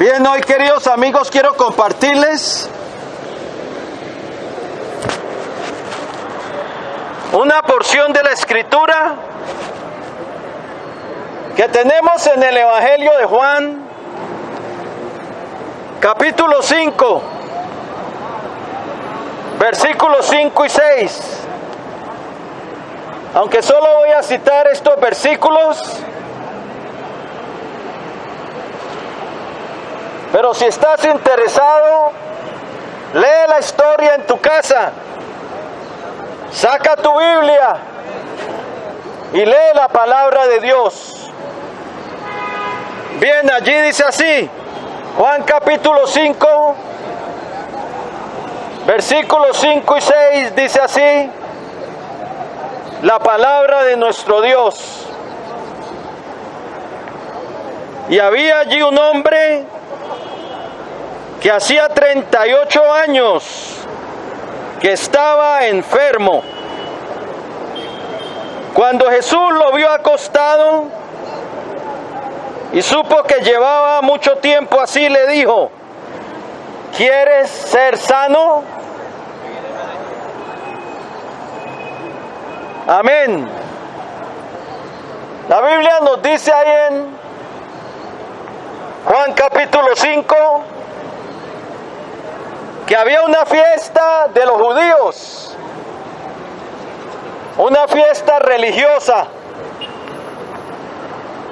Bien, hoy queridos amigos quiero compartirles una porción de la Escritura que tenemos en el Evangelio de Juan, capítulo 5, versículos 5 y 6. Aunque solo voy a citar estos versículos, pero si estás interesado, lee la historia en tu casa, saca tu Biblia y lee la palabra de Dios. Bien, allí dice así, Juan capítulo 5, versículos 5 y 6, dice así la palabra de nuestro Dios. Y había allí un hombre que hacía 38 años que estaba enfermo. Cuando Jesús lo vio acostado y supo que llevaba mucho tiempo así, le dijo: ¿quieres ser sano? Amén. La Biblia nos dice ahí en Juan capítulo 5 que había una fiesta de los judíos, una fiesta religiosa,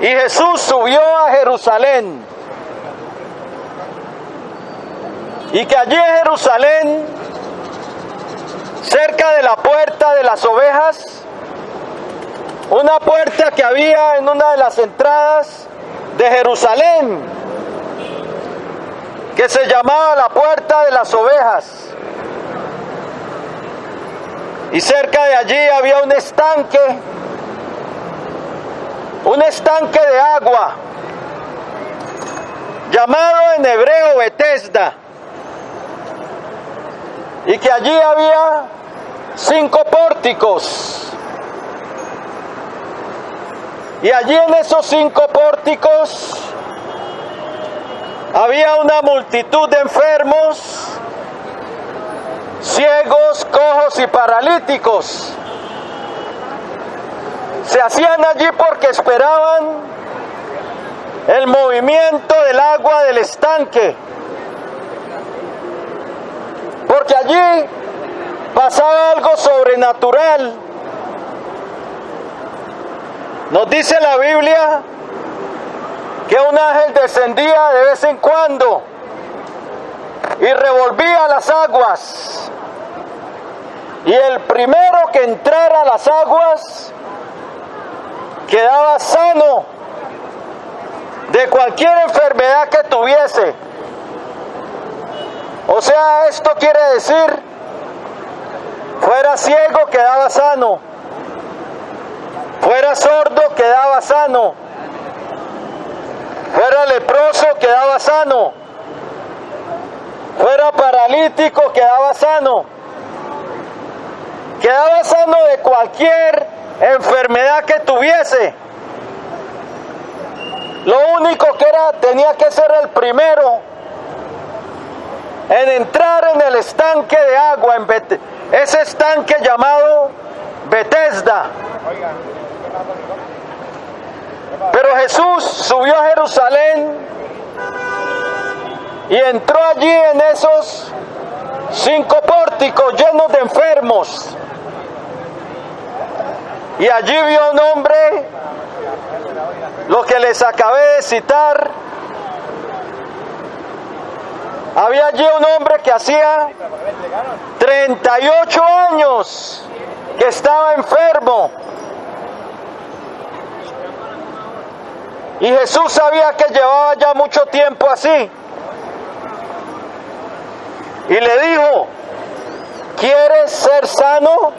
y Jesús subió a Jerusalén, y que allí en Jerusalén, cerca de la puerta de las ovejas, una puerta que había en una de las entradas de Jerusalén, que se llamaba la puerta de las ovejas, y cerca de allí había un estanque de agua, llamado en hebreo Betesda, y que allí había 5 pórticos, y allí en esos 5 pórticos había una multitud de enfermos, ciegos, cojos y paralíticos. Se hacían allí porque esperaban el movimiento del agua del estanque, porque allí pasaba algo sobrenatural. Nos dice la Biblia que un ángel descendía de vez en cuando y revolvía las aguas, y el primero que entrara a las aguas quedaba sano de cualquier enfermedad que tuviese. O sea, esto quiere decir, fuera ciego quedaba sano, fuera sordo quedaba sano, fuera leproso quedaba sano, fuera paralítico quedaba sano de cualquier enfermedad que tuviese. Lo único que tenía que ser el primero en entrar en el estanque de agua, ese estanque llamado Betesda. Pero Jesús subió a Jerusalén y entró allí en esos 5 pórticos llenos de enfermos, y allí vio a un hombre, lo que les acabé de citar. Había allí un hombre que hacía 38 años que estaba enfermo, y Jesús sabía que llevaba ya mucho tiempo así, y le dijo: ¿quieres ser sano?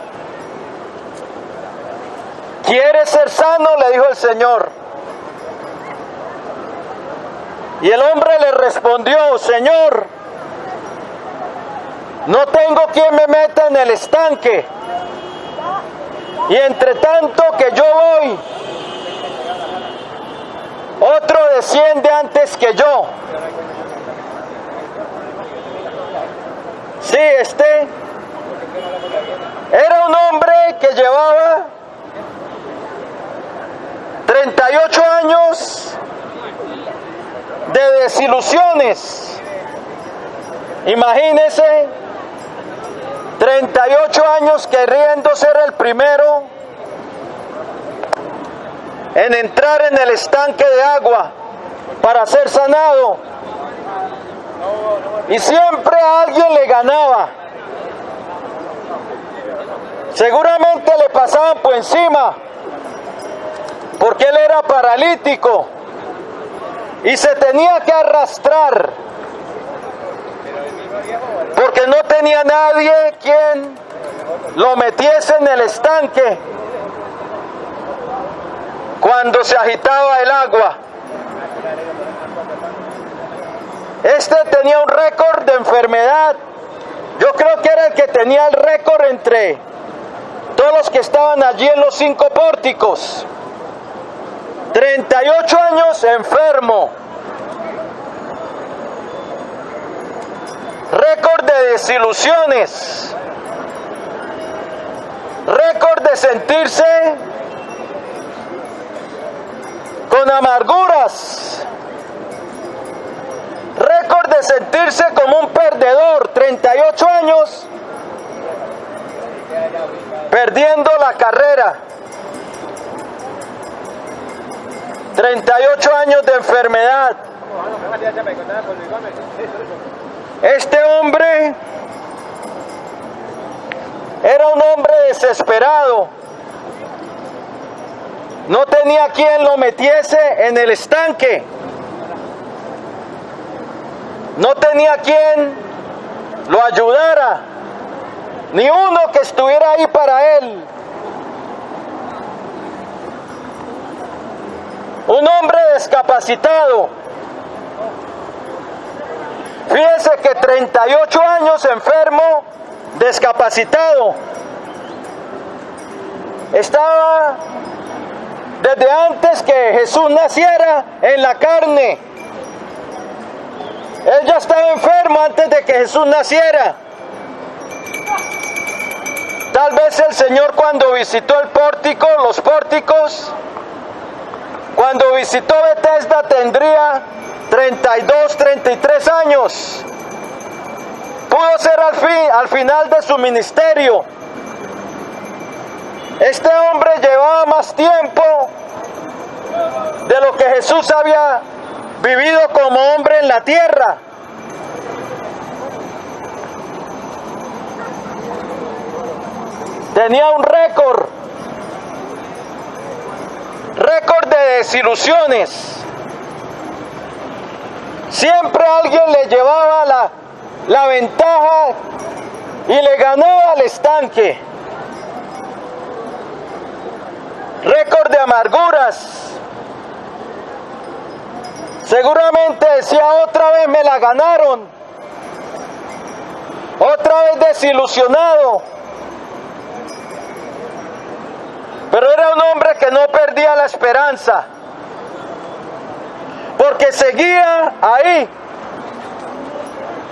¿Quieres ser sano?, le dijo el Señor. Y el hombre le respondió: Señor, no tengo quien me meta en el estanque, y entre tanto que yo voy, otro desciende antes que yo. Este era un hombre que llevaba 38 años de desilusiones. Imagínense, 38 años queriendo ser el primero en entrar en el estanque de agua para ser sanado. Y siempre a alguien le ganaba. Seguramente le pasaban por encima, porque él era paralítico y se tenía que arrastrar, porque no tenía nadie quien lo metiese en el estanque cuando se agitaba el agua. Este tenía un récord de enfermedad. Yo creo que era el que tenía el récord entre todos los que estaban allí en los 5 pórticos. 38 años enfermo. Récord de desilusiones. Récord de sentirse con amarguras. Récord de sentirse como un perdedor. 38 años perdiendo la carrera. 38 años de enfermedad. Este hombre era un hombre desesperado. No tenía quien lo metiese en el estanque. No tenía quien lo ayudara, ni uno que estuviera ahí para él. Un hombre discapacitado. Fíjense que 38 años enfermo, discapacitado. Estaba desde antes que Jesús naciera en la carne. Él ya estaba enfermo antes de que Jesús naciera. Tal vez el Señor, cuando visitó el pórtico, los pórticos, cuando visitó Betesda, tendría 32, 33 años. Pudo ser al final de su ministerio. Este hombre llevaba más tiempo de lo que Jesús había vivido como hombre en la tierra. Tenía un récord de desilusiones. Siempre alguien le llevaba la ventaja y le ganaba al estanque. Récord de amarguras. Seguramente decía, otra vez me la ganaron. Otra vez desilusionado. Pero era un hombre que no perdía la esperanza, porque seguía ahí,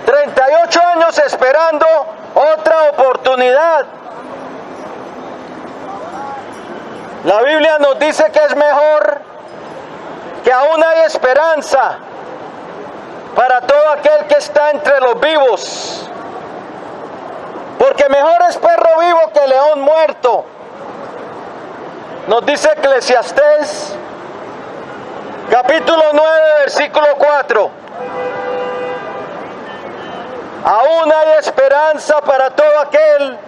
38 años esperando otra oportunidad. La Biblia nos dice que es mejor, que aún hay esperanza para todo aquel que está entre los vivos, porque mejor es perro vivo que león muerto. Nos dice Eclesiastés, capítulo 9, versículo 4. Aún hay esperanza para todo aquel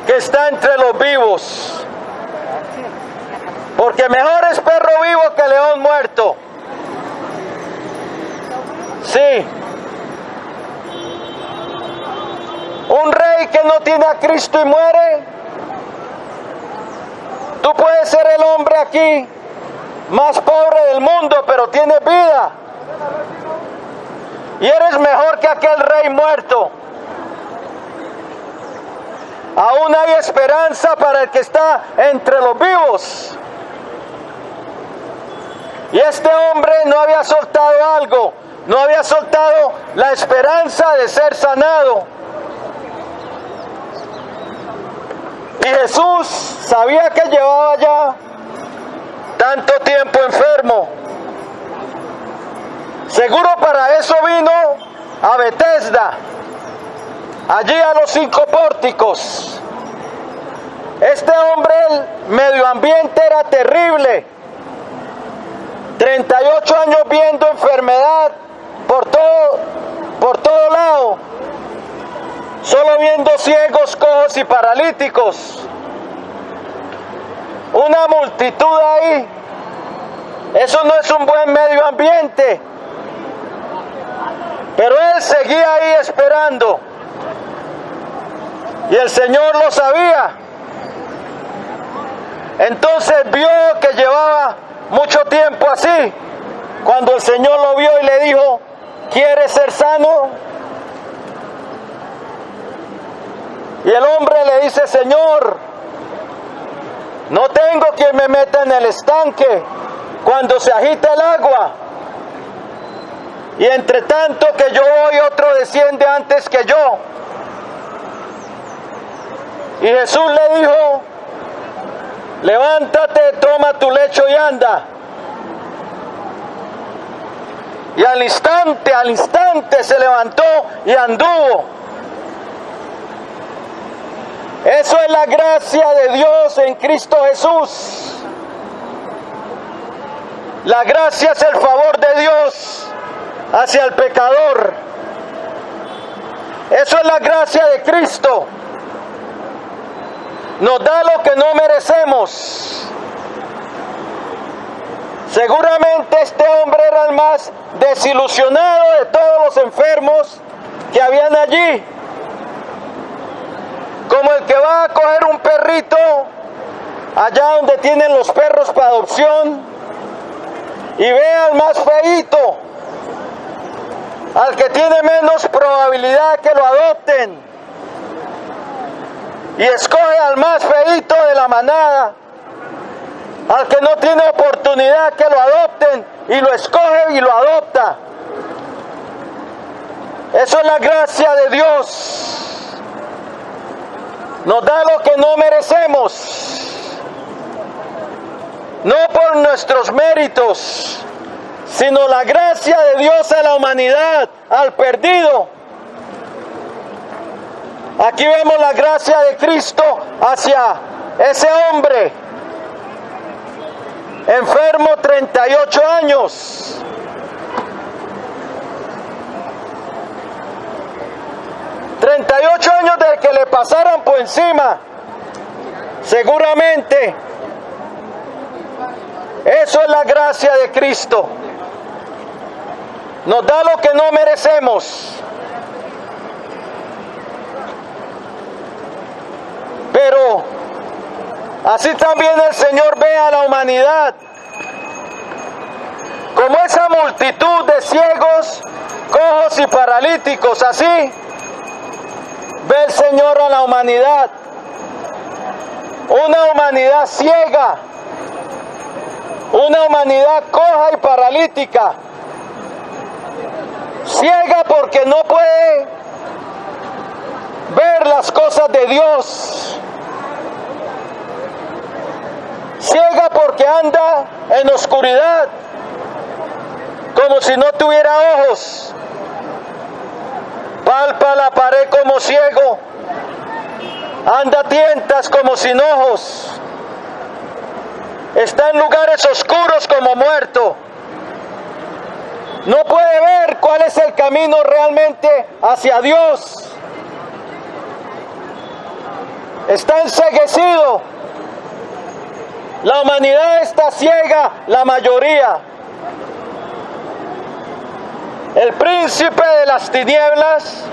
que está entre los vivos, porque mejor es perro vivo que león muerto. Sí. Un rey que no tiene a Cristo y muere. Tú puedes ser el hombre aquí más pobre del mundo, pero tienes vida. Y eres mejor que aquel rey muerto. Aún hay esperanza para el que está entre los vivos. Y este hombre no había soltado algo, no había soltado la esperanza de ser sanado. Y Jesús sabía que llevaba ya tanto tiempo enfermo. Seguro para eso vino a Betesda, allí a los 5 pórticos. Este hombre, el medio ambiente era terrible. 38 años viendo enfermedad por todo lado. Solo viendo ciegos, cojos y paralíticos. Una multitud ahí. Eso no es un buen medio ambiente. Pero él seguía ahí esperando. Y el Señor lo sabía. Entonces vio que llevaba mucho tiempo así. Cuando el Señor lo vio y le dijo, ¿quieres ser sano? Y el hombre le dice, Señor, no tengo quien me meta en el estanque cuando se agita el agua. Y entre tanto que yo voy, otro desciende antes que yo. Y Jesús le dijo, levántate, toma tu lecho y anda. Y al instante se levantó y anduvo. Eso es la gracia de Dios en Cristo Jesús. La gracia es el favor de Dios hacia el pecador. Eso es la gracia de Cristo. Nos da lo que no merecemos. Seguramente este hombre era el más desilusionado de todos los enfermos que habían allí. Como el que va a coger un perrito allá donde tienen los perros para adopción y ve al más feíto, al que tiene menos probabilidad que lo adopten, y escoge al más feíto de la manada, al que no tiene oportunidad que lo adopten, y lo escoge y lo adopta. Eso es la gracia de Dios. Nos da lo que no merecemos, no por nuestros méritos, sino la gracia de Dios a la humanidad, al perdido. Aquí vemos la gracia de Cristo hacia ese hombre, enfermo 38 años. ...38 años de que le pasaran por encima. Seguramente eso es la gracia de Cristo. Nos da lo que no merecemos. Pero así también el Señor ve a la humanidad. Como esa multitud de ciegos, cojos y paralíticos, así ve el Señor a la humanidad. Una humanidad ciega, una humanidad coja y paralítica. Ciega porque no puede ver las cosas de Dios. Ciega porque anda en oscuridad, como si no tuviera ojos. Palpa la pared como ciego, anda a tientas como sin ojos, está en lugares oscuros como muerto. No puede ver cuál es el camino realmente hacia Dios. Está enceguecido. La humanidad está ciega, la mayoría. El príncipe de las tinieblas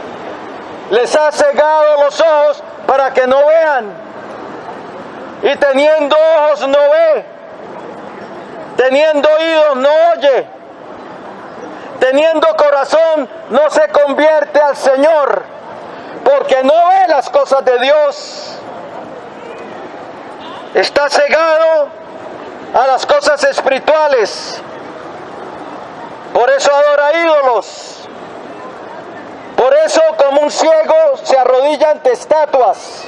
les ha cegado los ojos para que no vean. Y teniendo ojos no ve. Teniendo oídos no oye. Teniendo corazón no se convierte al Señor, porque no ve las cosas de Dios. Está cegado a las cosas espirituales. Por eso adora ídolos. Por eso, como un ciego, se arrodilla ante estatuas.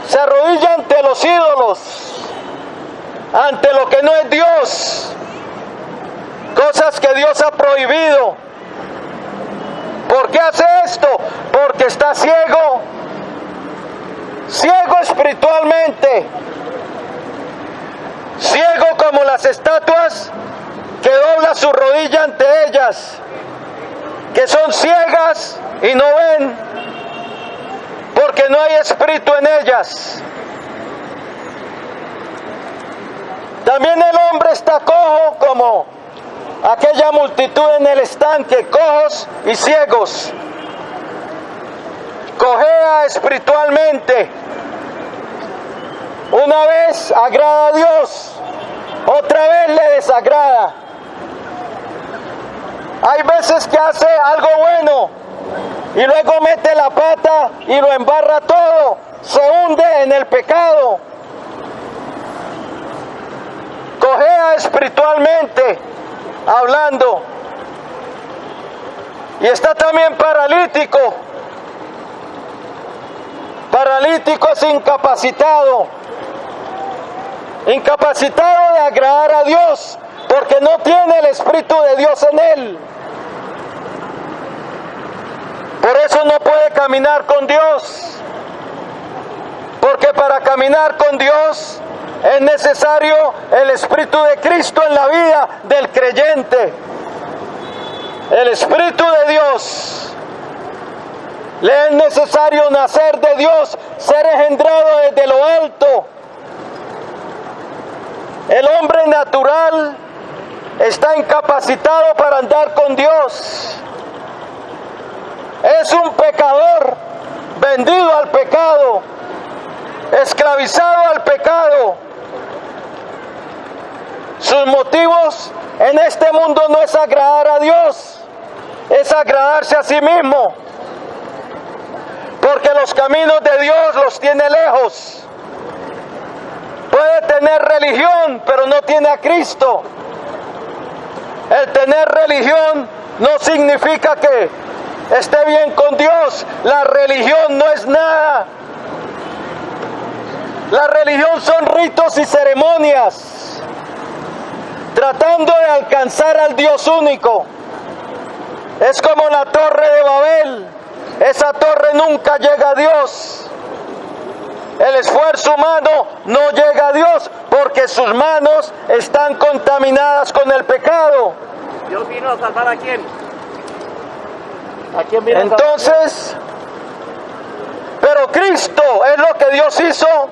Se arrodilla ante los ídolos, ante lo que no es Dios, cosas que Dios ha prohibido. ¿Por qué hace esto? Porque está ciego, ciego espiritualmente, ciego como las estatuas que dobla su rodilla ante ellas, que son ciegas y no ven, porque no hay espíritu en ellas. También el hombre está cojo como aquella multitud en el estanque, cojos y ciegos. Cojea espiritualmente. Una vez agrada a Dios, otra vez le desagrada. Hay veces que hace algo bueno y luego mete la pata y lo embarra todo, se hunde en el pecado. Cojea espiritualmente hablando, y está también paralítico. Paralítico es incapacitado de agradar a Dios, porque no tiene el Espíritu de Dios en él. Por eso no puede caminar con Dios, porque para caminar con Dios es necesario el Espíritu de Cristo en la vida del creyente. El Espíritu de Dios. Le es necesario nacer de Dios, ser engendrado desde lo alto. El hombre natural está incapacitado para andar con Dios. Es un pecador, vendido al pecado, esclavizado al pecado. Sus motivos en este mundo no es agradar a Dios, es agradarse a sí mismo, porque los caminos de Dios los tiene lejos. Puede tener religión, pero no tiene a Cristo. El tener religión no significa que esté bien con Dios. La religión no es nada. La religión son ritos y ceremonias, tratando de alcanzar al Dios único. Es como la torre de Babel. Esa torre nunca llega a Dios. El esfuerzo humano no llega a Dios porque sus manos están contaminadas con el pecado. ¿Dios vino a salvar a quién? ¿A quién vino a salvar? Entonces, pero Cristo es lo que Dios hizo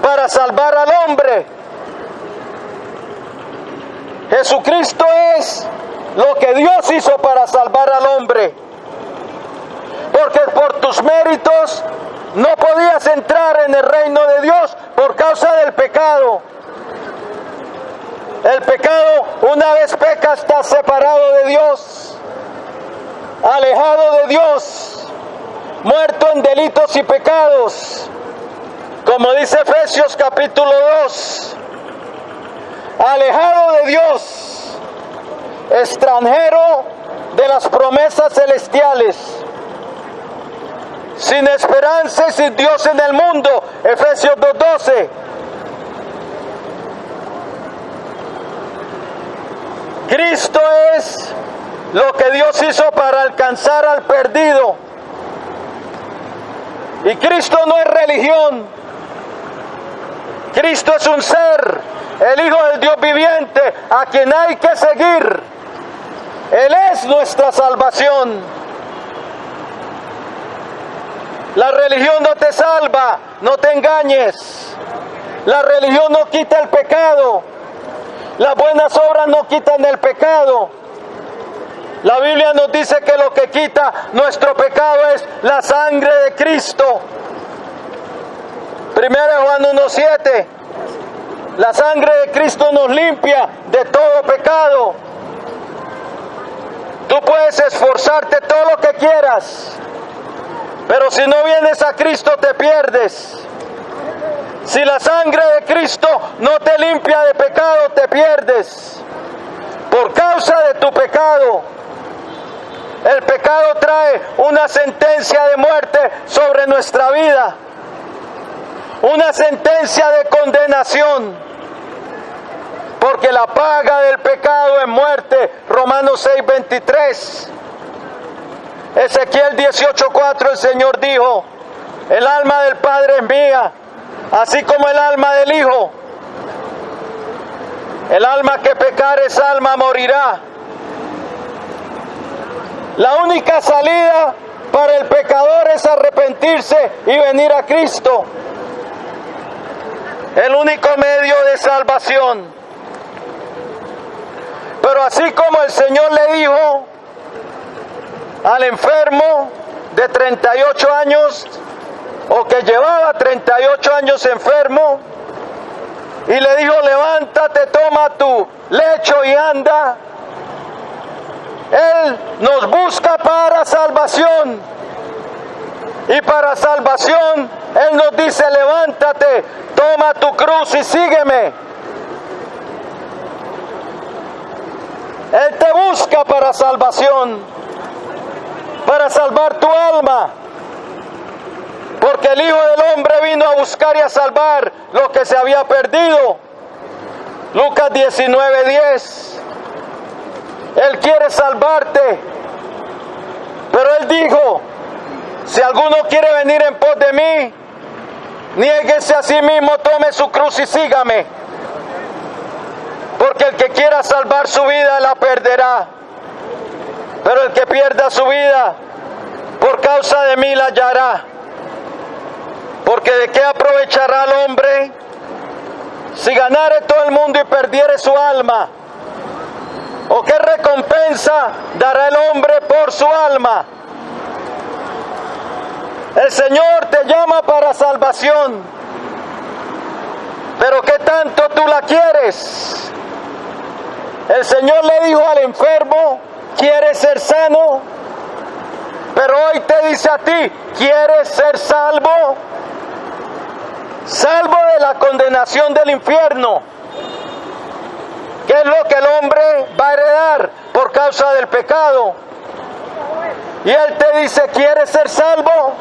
para salvar al hombre. Jesucristo es lo que Dios hizo para salvar al hombre. Porque por tus méritos no podías entrar en el reino de Dios por causa del pecado. El pecado, una vez pecas, estás separado de Dios, alejado de Dios, muerto en delitos y pecados. Como dice Efesios capítulo 2, alejado de Dios, extranjero de las promesas celestiales, sin esperanza y sin Dios en el mundo. Efesios 2:12. Cristo es lo que Dios hizo para alcanzar al perdido. Y Cristo no es religión. Cristo es un ser, el Hijo del Dios viviente, a quien hay que seguir. Él es nuestra salvación. La religión no te salva, no te engañes. La religión no quita el pecado. Las buenas obras no quitan el pecado. La Biblia nos dice que lo que quita nuestro pecado es la sangre de Cristo. 1 Juan 1:7. La sangre de Cristo nos limpia de todo pecado. Tú puedes esforzarte todo lo que quieras, pero si no vienes a Cristo te pierdes. Si la sangre de Cristo no te limpia de pecado, te pierdes. Por causa de tu pecado. El pecado trae una sentencia de muerte sobre nuestra vida. una sentencia de condenación, porque la paga del pecado es muerte. Romanos 6:23. Ezequiel 18:4, el Señor dijo: el alma del Padre es mía, así como el alma del Hijo. El alma que pecare, esa alma morirá. La única salida para el pecador es arrepentirse y venir a Cristo. El único medio de salvación. Pero así como el Señor le dijo al enfermo de 38 años, o que llevaba 38 años enfermo, y le dijo: levántate, toma tu lecho y anda. Él nos busca para salvación. Y para salvación, Él nos dice: levántate, toma tu cruz y sígueme. Él te busca para salvación, para salvar tu alma. Porque el Hijo del Hombre vino a buscar y a salvar lo que se había perdido. Lucas 19:10. Él quiere salvarte. Pero Él dijo: si alguno quiere venir en pos de mí, niéguese a sí mismo, tome su cruz y sígame. Porque el que quiera salvar su vida la perderá. Pero el que pierda su vida por causa de mí la hallará. Porque ¿de qué aprovechará el hombre si ganare todo el mundo y perdiere su alma? ¿O qué recompensa dará el hombre por su alma? El Señor te llama para salvación. Pero ¿qué tanto tú la quieres? El Señor le dijo al enfermo: ¿quieres ser sano? Pero hoy te dice a ti: ¿quieres ser salvo? Salvo de la condenación del infierno, que es lo que el hombre va a heredar por causa del pecado. Y Él te dice: ¿quieres ser salvo?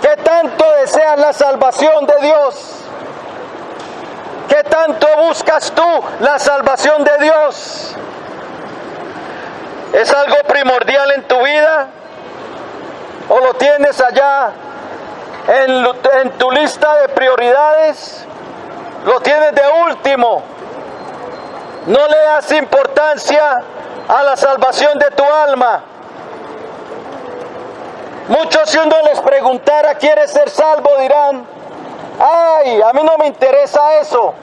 ¿Qué tanto deseas la salvación de Dios? ¿Qué tanto buscas tú la salvación de Dios? ¿Es algo primordial en tu vida? ¿O lo tienes allá en tu lista de prioridades? ¿Lo tienes de último? No le das importancia a la salvación de tu alma. Muchos, si uno les preguntara: ¿quieres ser salvo?, dirán: ay, a mí no me interesa eso.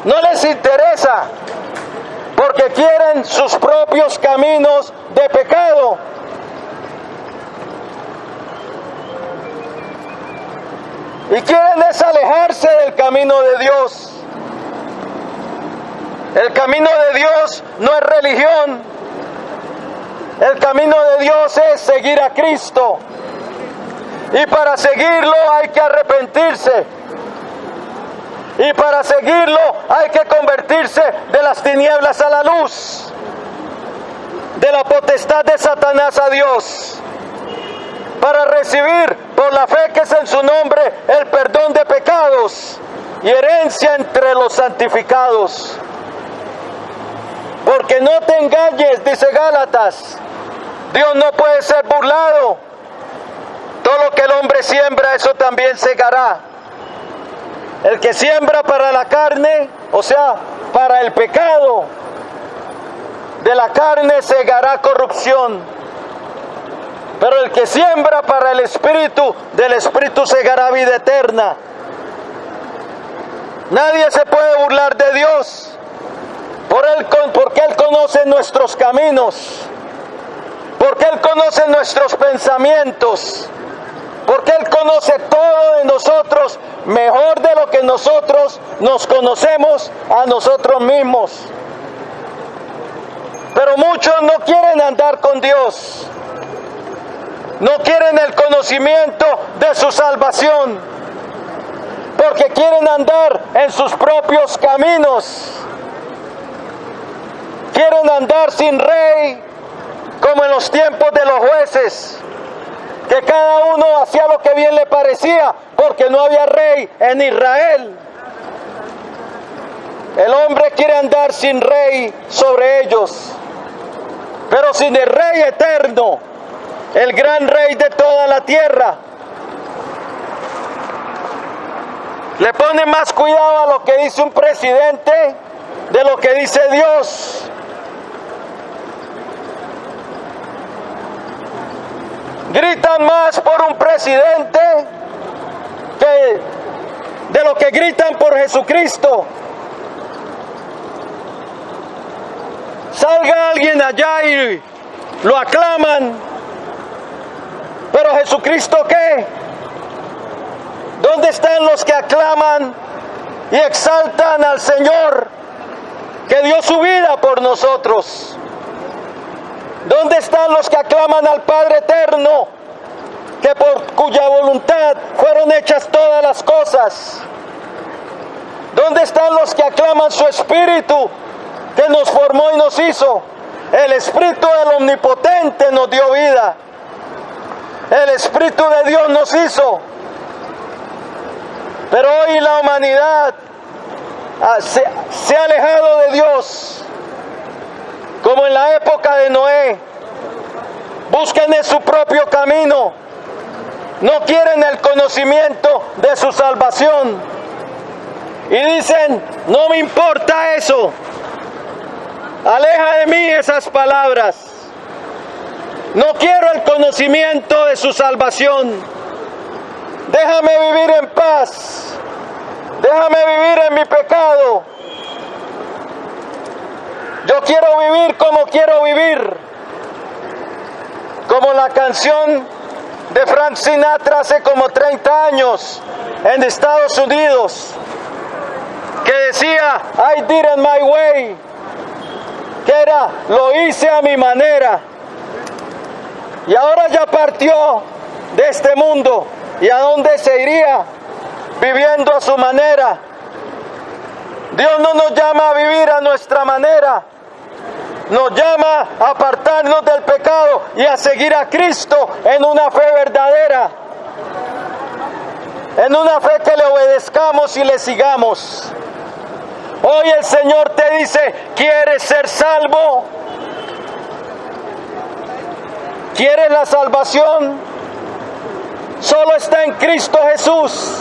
No les interesa, porque quieren sus propios caminos de pecado. Y quieren alejarse del camino de Dios. El camino de Dios no es religión. El camino de Dios es seguir a Cristo. Y para seguirlo hay que arrepentirse. Y para seguirlo hay que convertirse de las tinieblas a la luz, de la potestad de Satanás a Dios, para recibir por la fe que es en su nombre el perdón de pecados y herencia entre los santificados. Porque no te engañes, dice Gálatas, Dios no puede ser burlado. Todo lo que el hombre siembra, eso también segará. El que siembra para la carne, o sea, para el pecado, de la carne segará corrupción. Pero el que siembra para el Espíritu, del Espíritu segará vida eterna. Nadie se puede burlar de Dios, porque Él conoce nuestros caminos, porque Él conoce nuestros pensamientos, porque Él conoce todo de nosotros mejor de lo que nosotros nos conocemos a nosotros mismos. Pero muchos no quieren andar con Dios, no quieren el conocimiento de su salvación, porque quieren andar en sus propios caminos. Quieren andar sin rey, como en los tiempos de los jueces. que cada uno hacía lo que bien le parecía, porque no había rey en Israel. El hombre quiere andar sin rey sobre ellos, pero sin el rey eterno, el gran rey de toda la tierra. Le pone más cuidado a lo que dice un presidente de lo que dice Dios. Gritan más por un presidente que de lo que gritan por Jesucristo. Salga alguien allá y lo aclaman, pero Jesucristo, ¿qué? ¿Dónde están los que aclaman y exaltan al Señor que dio su vida por nosotros? ¿Dónde están los que aclaman al Padre Eterno, que por cuya voluntad fueron hechas todas las cosas? ¿Dónde están los que aclaman su Espíritu, que nos formó y nos hizo? El Espíritu del Omnipotente nos dio vida. El Espíritu de Dios nos hizo. Pero hoy la humanidad se ha alejado de Dios, como en la época de Noé. Buscan en su propio camino. No quieren el conocimiento de su salvación. Y dicen, no me importa eso. Aleja de mí esas palabras. No quiero el conocimiento de su salvación. Déjame vivir en paz. Déjame vivir en mi pecado. Yo quiero vivir como quiero vivir. Como la canción de Frank Sinatra hace como 30 años en Estados Unidos, que decía, I did it my way. Que era, lo hice a mi manera. Y ahora ya partió de este mundo. ¿Y a dónde se iría? Viviendo a su manera. Dios no nos llama a vivir a nuestra manera. Nos llama a apartarnos del pecado y a seguir a Cristo en una fe verdadera. En una fe que le obedezcamos y le sigamos. Hoy el Señor te dice, ¿quieres ser salvo? ¿Quieres la salvación? Solo está en Cristo Jesús.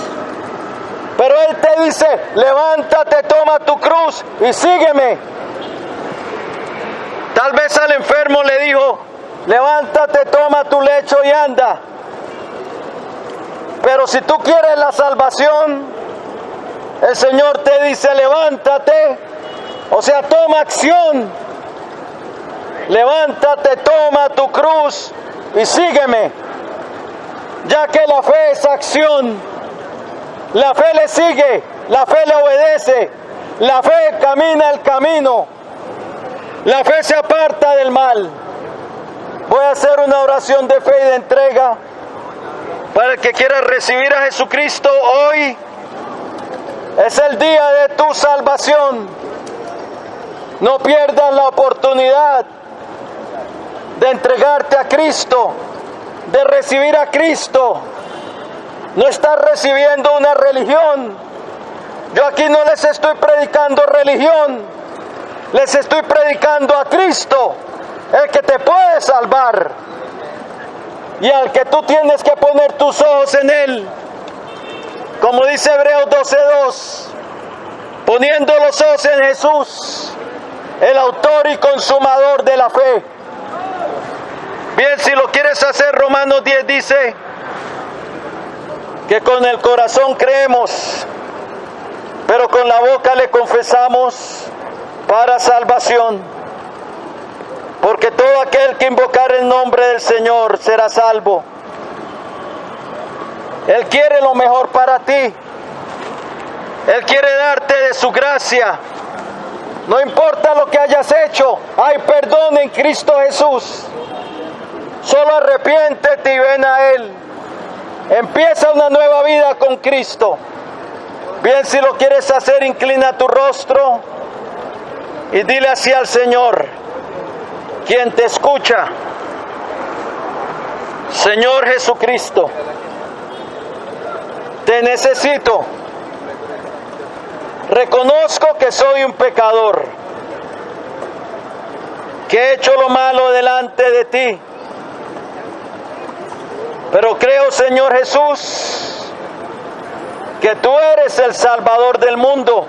Pero Él te dice, levántate, toma tu cruz y sígueme. Tal vez al enfermo le dijo, levántate, toma tu lecho y anda. Pero si tú quieres la salvación, el Señor te dice, levántate, o sea, toma acción. Levántate, toma tu cruz y sígueme. Ya que la fe es acción, la fe le sigue, la fe le obedece, la fe camina el camino, la fe se aparta del mal. Voy a hacer una oración de fe y de entrega para el que quiera recibir a Jesucristo hoy. Es el día de tu salvación. No pierdas la oportunidad de entregarte a Cristo, de recibir a Cristo. No estás recibiendo una religión. Yo aquí no les estoy predicando religión, les estoy predicando a Cristo, el que te puede salvar y al que tú tienes que poner tus ojos en Él. Como dice Hebreos 12:2, poniendo los ojos en Jesús, el autor y consumador de la fe. Bien, si lo quieres hacer, Romanos 10 dice que con el corazón creemos, pero con la boca le confesamos para salvación. Porque todo aquel que invocar el nombre del Señor será salvo. Él quiere lo mejor para ti. Él quiere darte de su gracia. No importa lo que hayas hecho, hay perdón en Cristo Jesús. Solo arrepiéntete y ven a Él. Empieza una nueva vida con Cristo. Bien, si lo quieres hacer, inclina tu rostro y dile así al Señor, quien te escucha: Señor, Señor Jesucristo, te necesito. Reconozco que soy un pecador, que he hecho lo malo delante de ti. Pero creo, Señor Jesús, que tú eres el Salvador del mundo,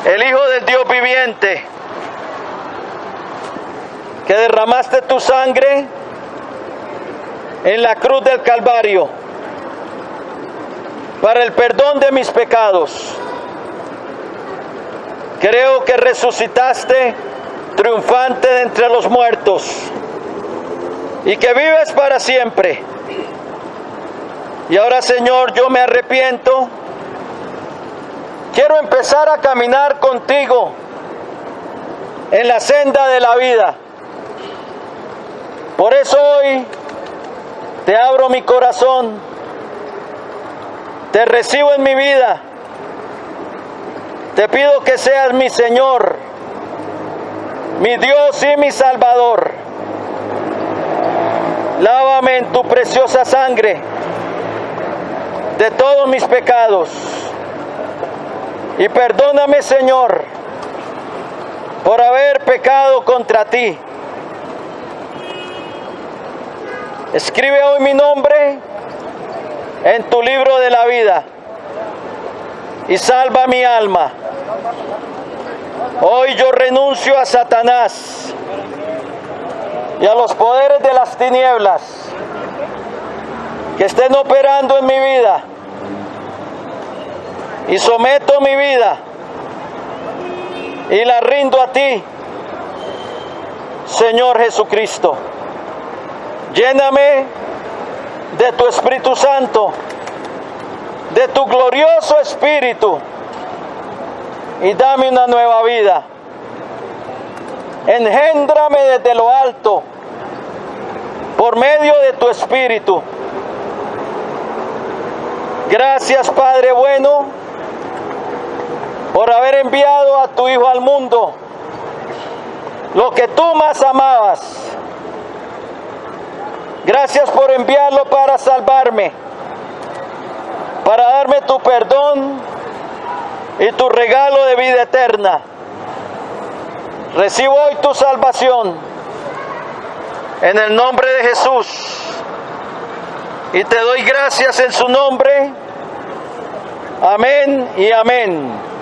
el Hijo del Dios viviente, que derramaste tu sangre en la cruz del Calvario para el perdón de mis pecados. Creo que resucitaste triunfante de entre los muertos y que vives para siempre. Y ahora, Señor, yo me arrepiento. Quiero empezar a caminar contigo en la senda de la vida. Por eso hoy te abro mi corazón, te recibo en mi vida, te pido que seas mi Señor, mi Dios y mi Salvador. Lávame en tu preciosa sangre de todos mis pecados y perdóname, Señor, por haber pecado contra ti. Escribe hoy mi nombre en tu libro de la vida y salva mi alma. Hoy yo renuncio a Satanás y a los poderes de las tinieblas que estén operando en mi vida, y someto mi vida y la rindo a ti, Señor Jesucristo. Lléname de tu Espíritu Santo, de tu glorioso Espíritu, y dame una nueva vida. Engéndrame desde lo alto por medio de tu Espíritu. Gracias, Padre bueno, por haber enviado a tu Hijo al mundo, lo que tú más amabas. Gracias por enviarlo para salvarme, para darme tu perdón y tu regalo de vida eterna. Recibo hoy tu salvación en el nombre de Jesús y te doy gracias en su nombre. Amén y amén.